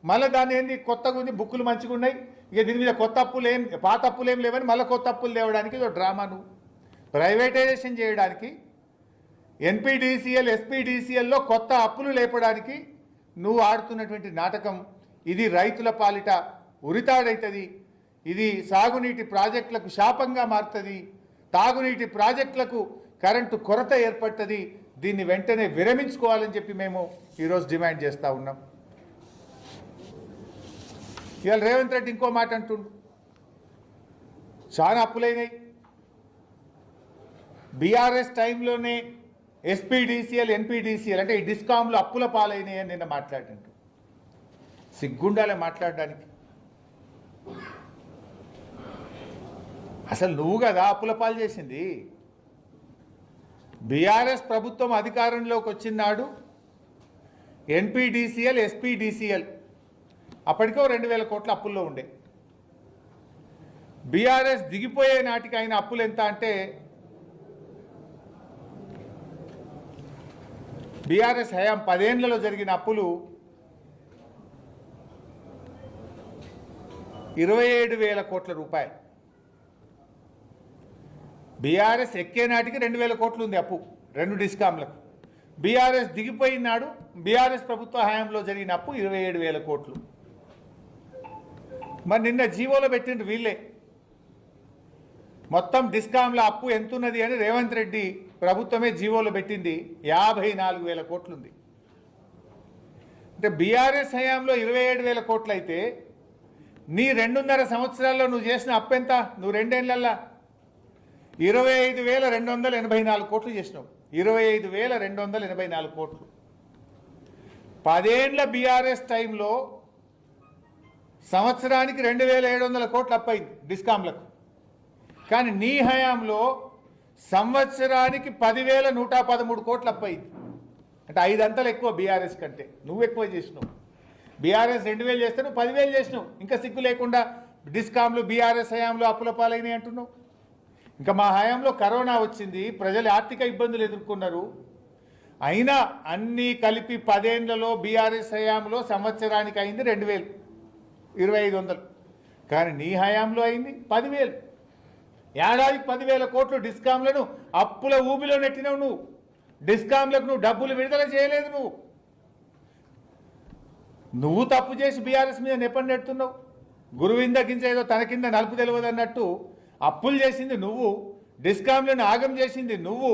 మళ్ళీ దాన్ని ఏంది కొత్తగా ఉంది, బుక్కులు మంచిగా ఉన్నాయి, ఇక దీని మీద కొత్త అప్పులు ఏం పాత అప్పులు ఏం లేవని మళ్ళీ కొత్త అప్పులు తేవడానికి ఇదో డ్రామాను ప్రైవేటైజేషన్ చేయడానికి ఎన్పీడీసీఎల్ ఎస్పీడీసీఎల్లో కొత్త అప్పులు లేపడానికి నువ్వు ఆడుతున్నటువంటి నాటకం ఇది రైతుల పాలిట ఉరితాడైతుంది. ఇది సాగునీటి ప్రాజెక్టులకు శాపంగా మారుతుంది. తాగునీటి ప్రాజెక్టులకు కరెంటు కొరత ఏర్పడుతుంది. దీన్ని వెంటనే విరమించుకోవాలని చెప్పి మేము ఈరోజు డిమాండ్ చేస్తూ ఉన్నాం. ఇవాళ రేవంత్ రెడ్డి ఇంకో మాట అంటుండు, చాలా అప్పులైనాయి, బీఆర్ఎస్ టైంలోనే ఎస్పీడీసీఎల్ ఎన్పీడీసీఎల్ అంటే ఈ డిస్కామ్లు అప్పుల పాలైనాయి అని నిన్న మాట్లాడిండు. సిగ్గుండాలే మాట్లాడడానికి. అసలు నువ్వు కదా అప్పుల పాలు చేసింది. బీఆర్ఎస్ ప్రభుత్వం అధికారంలోకి వచ్చినాడు ఎన్పీడీసీఎల్ ఎస్పీడీసీఎల్ అప్పటికో 2000 కోట్ల అప్పుల్లో ఉండే. బీఆర్ఎస్ దిగిపోయే నాటికి అయిన అప్పులు ఎంత అంటే బీఆర్ఎస్ హయాం 10 ఏళ్లలో జరిగిన అప్పులు 27,000 కోట్ల రూపాయలు. బీఆర్ఎస్ ఎక్కే నాటికి 2,000 కోట్లు ఉంది అప్పు 2 డిస్కామ్లకు. బీఆర్ఎస్ దిగిపోయినాడు బీఆర్ఎస్ ప్రభుత్వ హయాంలో జరిగిన అప్పు 27,000 కోట్లు. మరి నిన్న జీవోలో పెట్టిండ్రు వీళ్ళే మొత్తం డిస్కామ్ల అప్పు ఎంతున్నది అని రేవంత్ రెడ్డి ప్రభుత్వమే జీవోలో పెట్టింది 54,000 కోట్లుంది. అంటే బీఆర్ఎస్ హయాంలో 27,000 కోట్లు అయితే నీ 2.5 సంవత్సరాల్లో నువ్వు చేసిన అప్పు ఎంత? నువ్వు 2 ఏళ్లల్లా 25,284 కోట్లు చేసినావు. 25,284 కోట్లు. 10 ఏళ్ల బీఆర్ఎస్ టైంలో సంవత్సరానికి 2,700 కోట్లు అప్పయింది డిస్కామ్లకు. కానీ నీ హయాంలో సంవత్సరానికి 10,113 కోట్లు అప్పయింది. అంటే 5 అంతలు ఎక్కువ బీఆర్ఎస్ కంటే. నువ్వు ఎక్కువ చేసినావు. బీఆర్ఎస్ 2,000 చేస్తే నువ్వు 10,000 చేసినావు. ఇంకా సిగ్గు లేకుండా డిస్కామ్లు బీఆర్ఎస్ హయాంలో అప్పుల పాలైనాయి అంటున్నావు. ఇంకా మా హయాంలో కరోనా వచ్చింది, ప్రజలు ఆర్థిక ఇబ్బందులు ఎదుర్కొన్నారు. అయినా అన్నీ కలిపి 10 ఏళ్లలో బీఆర్ఎస్ హయాంలో సంవత్సరానికి అయింది 2,000 కానీ నీ హయాంలో అయింది 10,000. ఏడాదికి 10,000 కోట్లు డిస్కామ్లను అప్పుల ఊబిలో నెట్టినావు నువ్వు. డిస్కామ్లకు నువ్వు డబ్బులు విడుదల చేయలేదు. నువ్వు తప్పు చేసి బీఆర్ఎస్ మీద నెప్పని నెడుతున్నావు. గురువింద గింజ ఏదో తన కింద నలుపు తెలియదు అన్నట్టు అప్పులు చేసింది నువ్వు, డిస్కామ్లను ఆగం చేసింది నువ్వు.